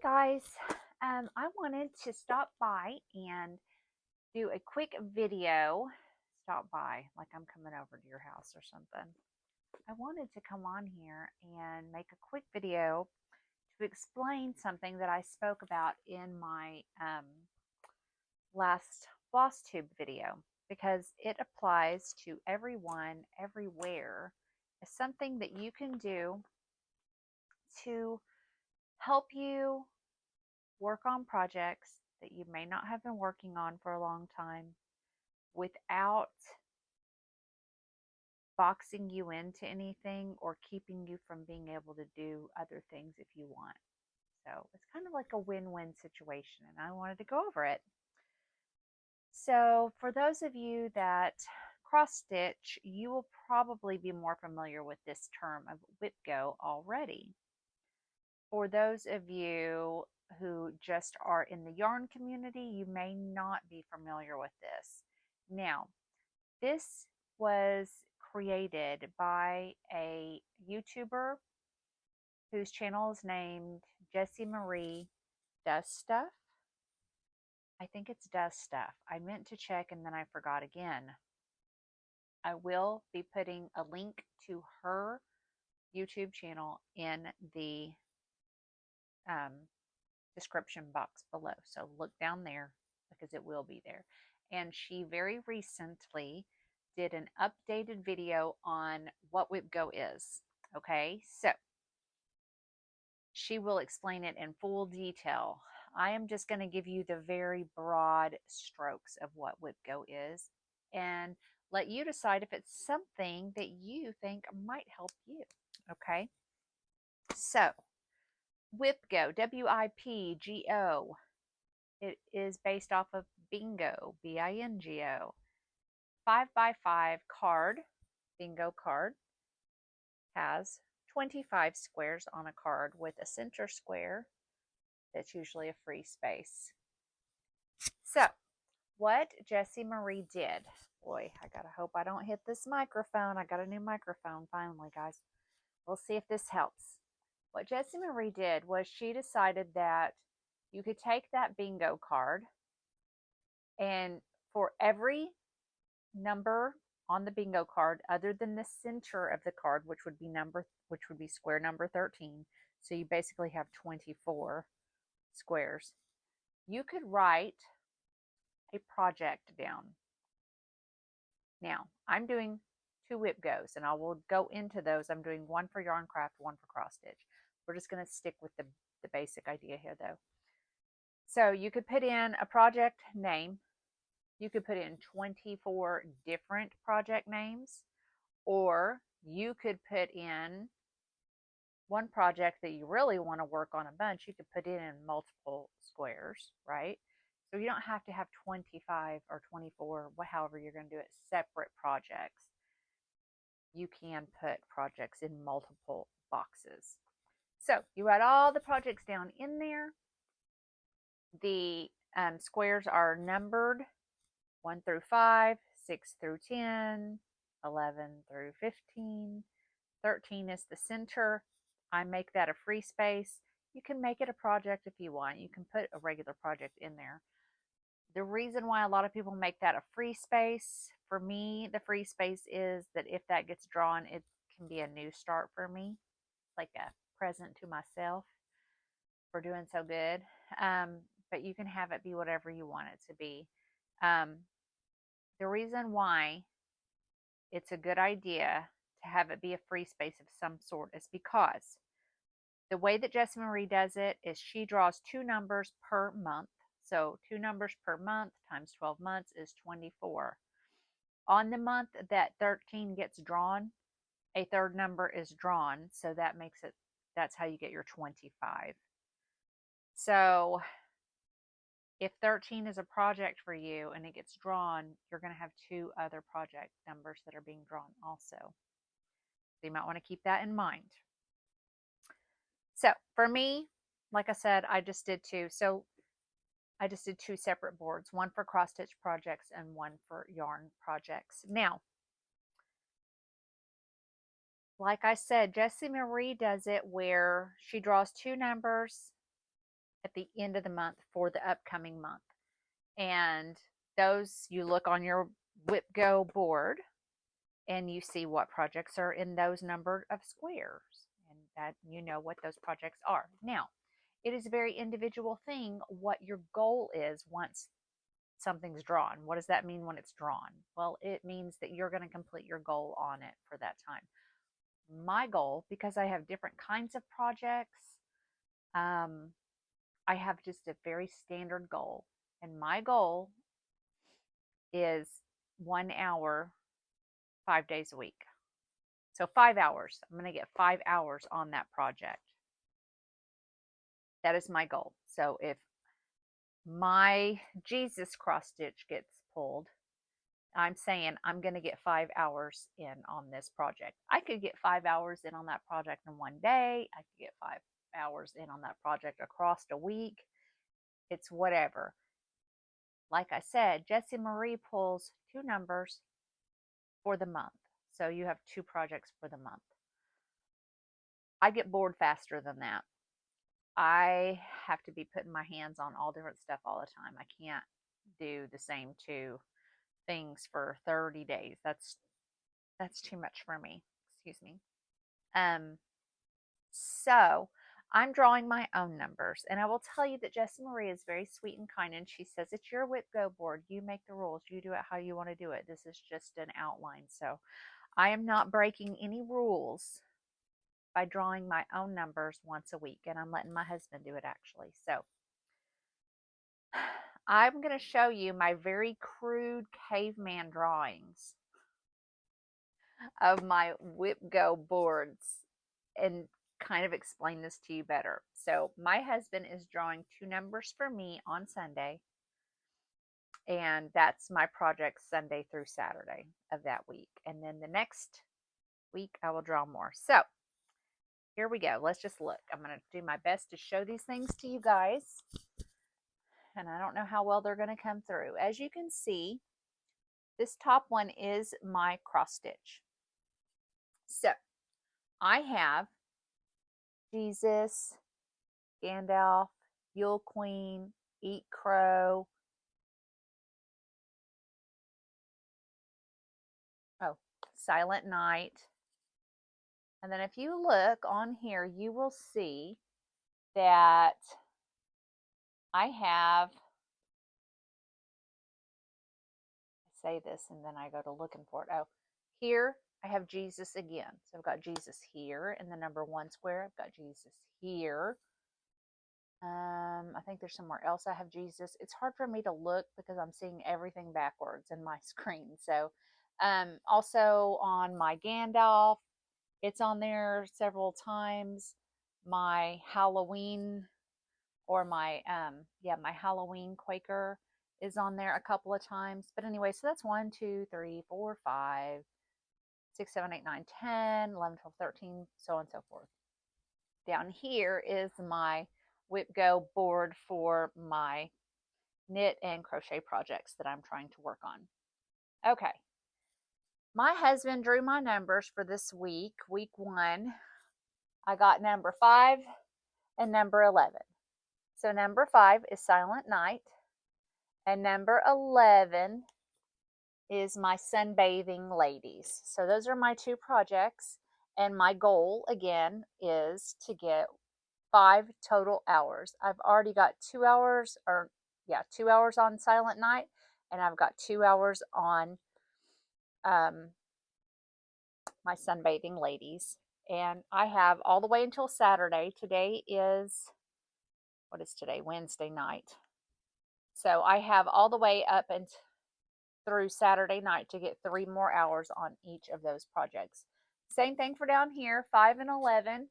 guys, I wanted to stop by and do a quick video. Stop by like I'm coming over to your house or something. I wanted to come on here and make a quick video to explain something that I spoke about in my last floss tube video because it applies to everyone, everywhere. It's something that you can do to help you work on projects that you may not have been working on for a long time without boxing you into anything or keeping you from being able to do other things if you want. So it's kind of like a win-win situation, and I wanted to go over it. So for those of you that cross stitch, you will probably be more familiar with this term of WIPGO already. For those of you who just are in the yarn community, you may not be familiar with this. Now, this was created by a YouTuber whose channel is named Jessie Marie Does Stuff. I think it's Does Stuff. I meant to check and then I forgot again. I will be putting a link to her YouTube channel in the description box below. So look down there because it will be there. And she very recently did an updated video on what WIPGO is. Okay, so she will explain it in full detail. I am just going to give you the very broad strokes of what WIPGO is and let you decide if it's something that you think might help you. Okay, so WIPGO, W-I-P-G-O. It is based off of bingo, B-I-N-G-O. 5x5 card, bingo card, has 25 squares on a card with a center square that's usually a free space. So, what Jessie Marie did, boy, I gotta hope I don't hit this microphone. I got a new microphone finally, guys. We'll see if this helps. What Jessie Marie did was she decided that you could take that bingo card and for every number on the bingo card other than the center of the card, which would be square number 13, so you basically have 24 squares, you could write a project down. Now, I'm doing 2 WIPGOs, and I will go into those. I'm doing one for yarn craft, one for cross stitch. We're just going to stick with the basic idea here, though. So you could put in a project name. You could put in 24 different project names, or you could put in one project that you really want to work on a bunch. You could put it in multiple squares, right? So you don't have to have 25 or 24, however you're going to do it, separate projects. You can put projects in multiple boxes. So you write all the projects down in there. The squares are numbered 1 through 5, 6 through 10, 11 through 15. 13 is the center. I make that a free space. You can make it a project if you want. You can put a regular project in there. The reason why a lot of people make that a free space, for me, the free space is that if that gets drawn, it can be a new start for me, like a present to myself for doing so good. But you can have it be whatever you want it to be. The reason why it's a good idea to have it be a free space of some sort is because the way that Jessie Marie does it is she draws 2 numbers per month. So 2 numbers per month times 12 months is 24. On the month that 13 gets drawn, a third number is drawn. So that makes it, that's how you get your 25. So if 13 is a project for you and it gets drawn, you're going to have 2 other project numbers that are being drawn also. So you might want to keep that in mind. So for me, like I said, I just did 2. So I just did 2 separate boards, one for cross stitch projects and one for yarn projects. Now, like I said, Jessie Marie does it where she draws 2 numbers at the end of the month for the upcoming month. And those, you look on your WIPGO board and you see what projects are in those number of squares, and that you know what those projects are. Now, it is a very individual thing what your goal is once something's drawn. What does that mean when it's drawn? Well, it means that you're going to complete your goal on it for that time. My goal, because I have different kinds of projects, I have just a very standard goal. And my goal is 1 hour, 5 days a week. So 5 hours. I'm going to get 5 hours on that project. That is my goal. So if my Jesus cross stitch gets pulled, I'm saying I'm going to get 5 hours in on this project. I could get 5 hours in on that project in one day. I could get 5 hours in on that project across a week. It's whatever. Like I said, Jessie Marie pulls 2 numbers for the month. So you have 2 projects for the month. I get bored faster than that. I have to be putting my hands on all different stuff all the time. I can't do the same 2 things for 30 days. That's too much for me. Excuse me. So I'm drawing my own numbers, and I will tell you that Jessie Marie is very sweet and kind, and she says, it's your WIPGO board. You make the rules. You do it how you want to do it. This is just an outline. So I am not breaking any rules by drawing my own numbers once a week, and I'm letting my husband do it actually. So I'm going to show you my very crude caveman drawings of my WIPGO boards and kind of explain this to you better. So my husband is drawing 2 numbers for me on Sunday, and that's my project Sunday through Saturday of that week. And then the next week I will draw more. So here we go. Let's just look. I'm going to do my best to show these things to you guys. And I don't know how well they're going to come through. As you can see, this top one is my cross stitch. So I have Jesus, Gandalf, Yule Queen, Eat Crow. Oh, Silent Night. And then if you look on here, you will see that I have, I say this and then I go to looking for it. Oh, here I have Jesus again. So I've got Jesus here in the number 1 square. I've got Jesus here. I think there's somewhere else I have Jesus. It's hard for me to look because I'm seeing everything backwards in my screen. So also on my Gandalf, it's on there several times. My Halloween, or my my Halloween Quaker is on there a couple of times. But anyway, so that's 1, 2, 3, 4, 5, 6, 7, 8, 9, 10, 11, 12, 13, so on and so forth. Down here is my WIPGO board for my knit and crochet projects that I'm trying to work on. Okay. My husband drew my numbers for this week. Week 1, I got number 5 and number 11. So number 5 is Silent Night, and number 11 is my Sunbathing Ladies. So those are my 2 projects, and my goal again is to get 5 total hours. I've already got 2 hours, 2 hours on Silent Night, and I've got 2 hours on my Sunbathing Ladies. And I have all the way until Saturday. Today is, what is today? Wednesday night. So I have all the way up and through Saturday night to get 3 more hours on each of those projects. Same thing for down here, 5 and 11.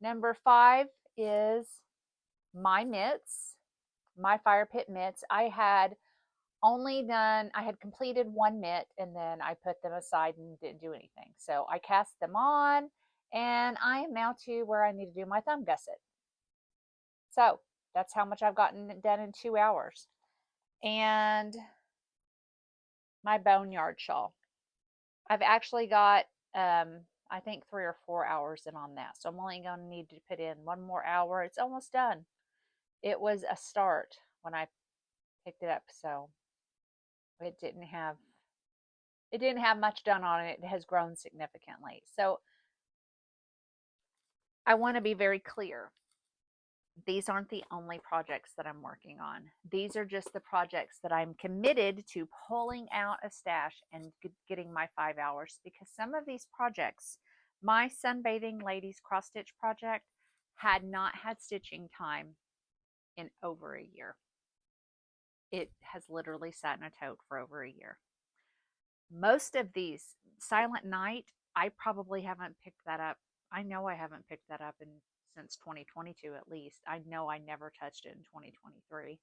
Number 5 is my mitts, my fire pit mitts. I had completed 1 mitt, and then I put them aside and didn't do anything. So I cast them on, and I am now to where I need to do my thumb gusset. So that's how much I've gotten done in 2 hours. And my boneyard shawl, I've actually got I think 3 or 4 hours in on that. So I'm only going to need to put in 1 more hour. It's almost done. it was a start when I picked it up. So it didn't have much done on it. It has grown significantly. So I want to be very clear. These aren't the only projects that I'm working on. These are just the projects that I'm committed to pulling out a stash and getting my 5 hours, because some of these projects, my sunbathing ladies cross stitch project had not had stitching time in over a year. It has literally sat in a tote for over a year. Most of these, Silent Night, I probably haven't picked that up. I know I haven't picked that up since 2022 at least. I know I never touched it in 2023.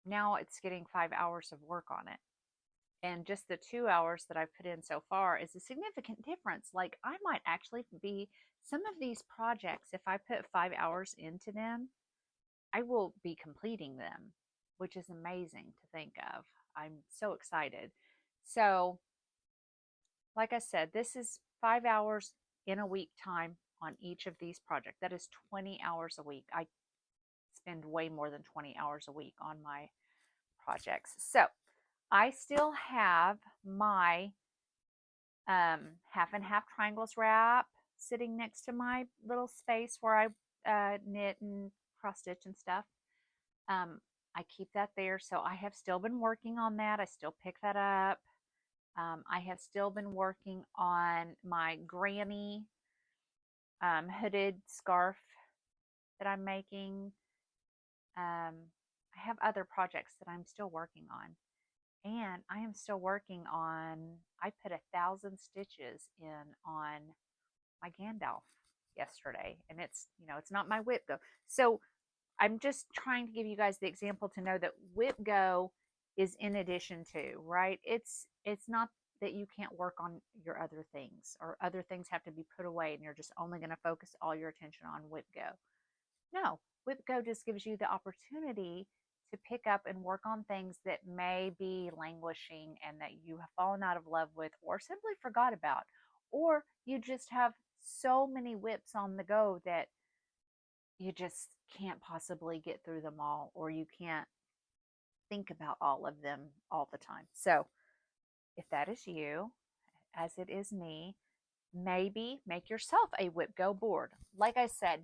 Now it's getting 5 hours of work on it. And just the 2 hours that I've put in so far is a significant difference. Like, I might actually be, some of these projects, if I put 5 hours into them, I will be completing them, which is amazing to think of. I'm so excited. So, like I said, this is 5 hours in a week time on each of these projects. That is 20 hours a week. I spend way more than 20 hours a week on my projects. So I still have my half and half triangles wrap sitting next to my little space where I knit and cross stitch and stuff. I keep that there. So I have still been working on that. I still pick that up. I have still been working on my granny hooded scarf that I'm making. I have other projects that I'm still working on. And I am still working on, I put 1,000 stitches in on my Gandalf yesterday. And it's, it's not my WIPGO. So I'm just trying to give you guys the example to know that WIPGO is in addition to, right? It's not that you can't work on your other things, or other things have to be put away and you're just only going to focus all your attention on WIPGO. No, WIPGO just gives you the opportunity to pick up and work on things that may be languishing and that you have fallen out of love with or simply forgot about, or you just have so many WIPs on the go that you just can't possibly get through them all, or you can't think about all of them all the time. So if that is you, as it is me, maybe make yourself a WIPGO board. Like I said,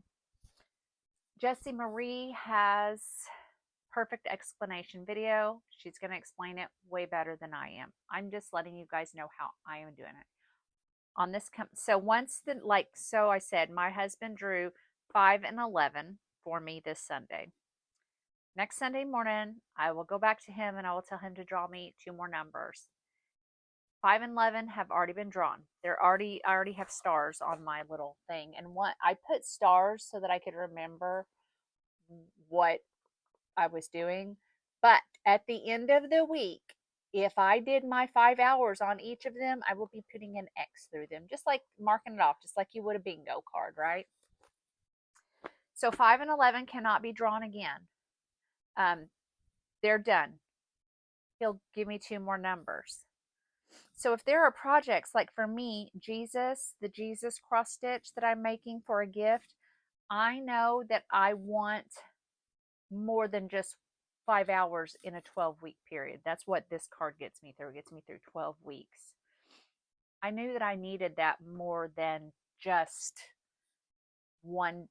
Jessie Marie has perfect explanation video. She's going to explain it way better than I am. I'm just letting you guys know how I am doing it. On this, so I said, my husband drew 5 and 11 for me this Sunday. Next Sunday morning, I will go back to him and I will tell him to draw me 2 more numbers. 5 and 11 have already been drawn. I already have stars on my little thing. And I put stars so that I could remember what I was doing. But at the end of the week, if I did my 5 hours on each of them, I will be putting an X through them, just like marking it off, just like you would a bingo card, right? So 5 and 11 cannot be drawn again. They're done. He'll give me 2 more numbers. So if there are projects, like for me, the Jesus cross stitch that I'm making for a gift, I know that I want more than just 5 hours in a 12-week period. That's what this card gets me through. It gets me through 12 weeks. I knew that I needed that more than just one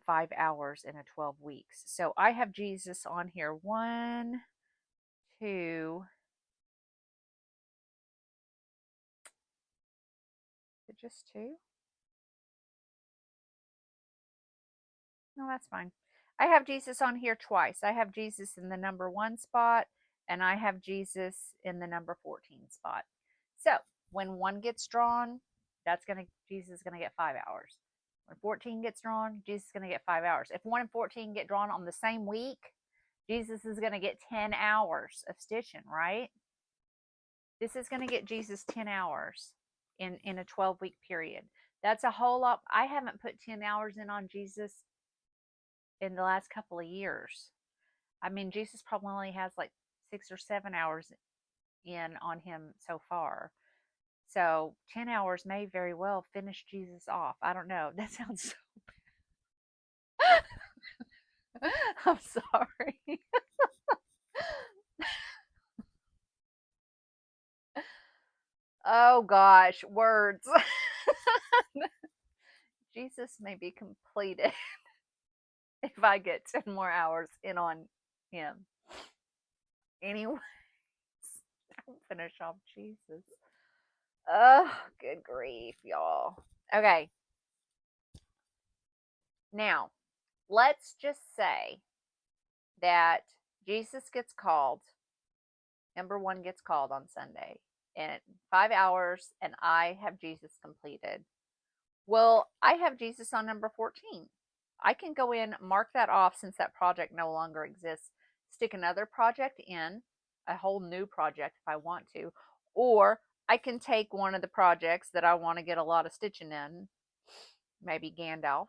5 hours in a 12 weeks. So I have Jesus on here. 1, 2, just 2? No, that's fine. I have Jesus on here twice. I have Jesus in the number 1 spot, and I have Jesus in the number 14 spot. So when 1 gets drawn, Jesus is gonna get 5 hours. When 14 gets drawn, Jesus is gonna get 5 hours. If 1 and 14 get drawn on the same week, Jesus is gonna get 10 hours of stitching, right? This is gonna get Jesus 10 hours in a 12-week period. That's a whole lot. I haven't put 10 hours in on Jesus in the last couple of years. I mean, Jesus probably only has like 6 or 7 hours in on him so far. So 10 hours may very well finish Jesus off. I don't know. That sounds so bad. I'm sorry. Oh gosh, words. Jesus may be completed if I get 10 more hours in on him. Anyways, don't finish off Jesus. Oh, good grief, y'all. Okay. Now, let's just say that Jesus gets called, number one gets called on Sunday in 5 hours, and I have Jesus completed. Well, I have Jesus on number 14. I can go in, mark that off since that project no longer exists, stick another project in, a whole new project if I want to, or I can take one of the projects that I want to get a lot of stitching in, maybe Gandalf,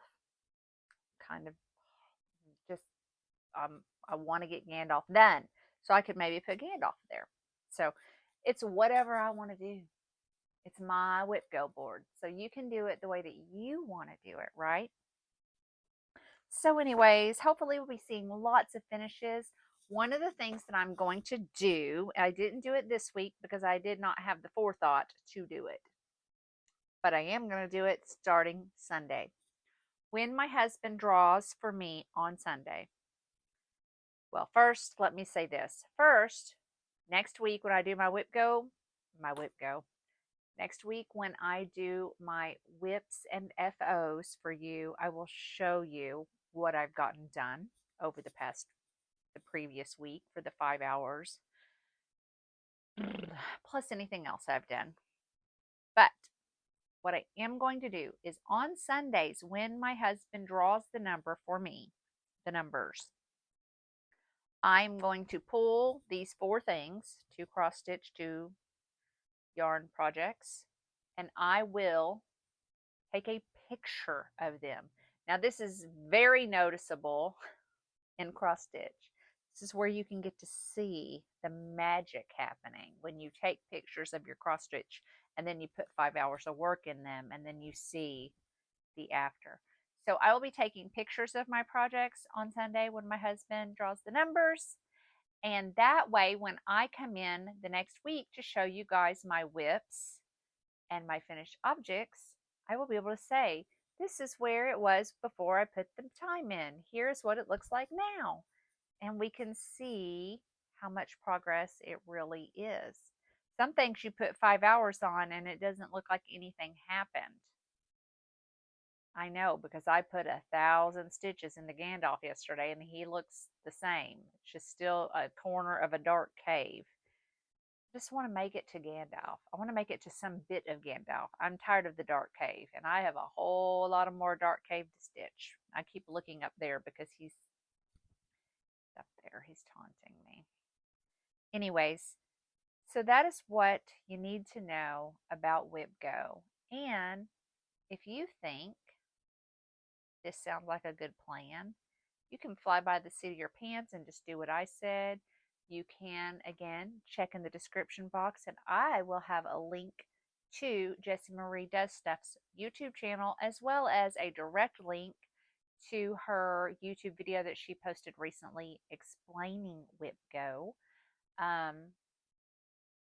kind of just, I want to get Gandalf done. So I could maybe put Gandalf there. So it's whatever I want to do. It's my WIPGO board. So you can do it the way that you want to do it, right? So anyways, hopefully we'll be seeing lots of finishes. One of the things that I'm going to do, I didn't do it this week because I did not have the forethought to do it, but I am going to do it starting Sunday. When my husband draws for me on Sunday. Well, first, let me say this. First, next week when I do my WIPGO, next week when I do my WIPs and FOs for you, I will show you what I've gotten done over the previous week for the 5 hours, plus anything else I've done. But what I am going to do is on Sundays when my husband draws the number for me, the numbers, I'm going to pull these 4 things, 2 cross stitch, 2 yarn projects, and I will take a picture of them. Now this is very noticeable in cross stitch. This is where you can get to see the magic happening when you take pictures of your cross stitch and then you put 5 hours of work in them and then you see the after. So I will be taking pictures of my projects on Sunday when my husband draws the numbers. And that way, when I come in the next week to show you guys my WIPs and my finished objects, I will be able to say, this is where it was before I put the time in. Here's what it looks like now. And we can see how much progress it really is. Some things you put 5 hours on and it doesn't look like anything happened. I know because I put 1,000 stitches into Gandalf yesterday and he looks the same. It's just still a corner of a dark cave. I just want to make it to Gandalf. I want to make it to some bit of Gandalf. I'm tired of the dark cave and I have a whole lot of more dark cave to stitch. I keep looking up there because he's up there. He's taunting me. Anyways, so that is what you need to know about WIPGO. And if you think this sounds like a good plan, you can fly by the seat of your pants and just do what I said. You can, again, check in the description box, and I will have a link to Jessie Marie Does Stuff's YouTube channel, as well as a direct link to her YouTube video that she posted recently explaining WIPGO.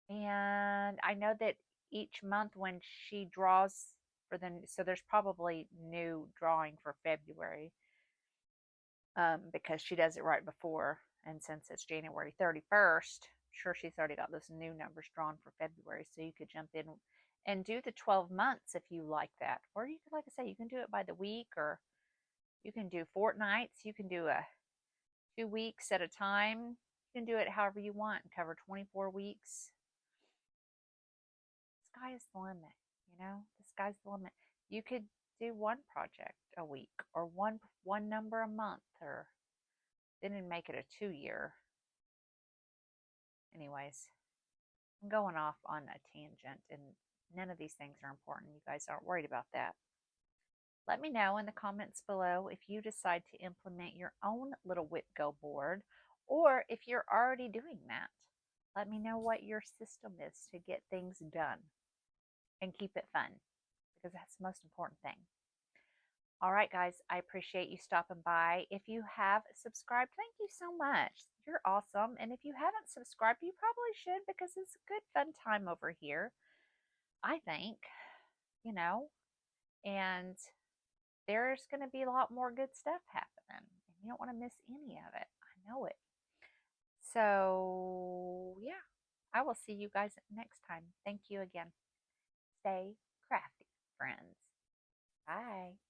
And I know that each month when she draws for so there's probably new drawing for February, because she does it right before, and since it's January 31st, I'm sure she's already got those new numbers drawn for February, so you could jump in and do the 12 months if you like that. Or you could, like I say, you can do it by the week, or you can do fortnights, you can do a 2 weeks at a time. You can do it however you want and cover 24 weeks. The sky is the limit, the sky's the limit. You could do one project a week or one number a month, or then make it a 2-year. Anyways, I'm going off on a tangent and none of these things are important. You guys aren't worried about that. Let me know in the comments below if you decide to implement your own little WIPGO board, or if you're already doing that. Let me know what your system is to get things done and keep it fun, because that's the most important thing. All right, guys, I appreciate you stopping by. If you have subscribed, thank you so much. You're awesome. And if you haven't subscribed, you probably should because it's a good, fun time over here, I think, you know, and there's going to be a lot more good stuff happening. And you don't want to miss any of it. I know it. So, yeah, I will see you guys next time. Thank you again. Stay crafty, friends. Bye.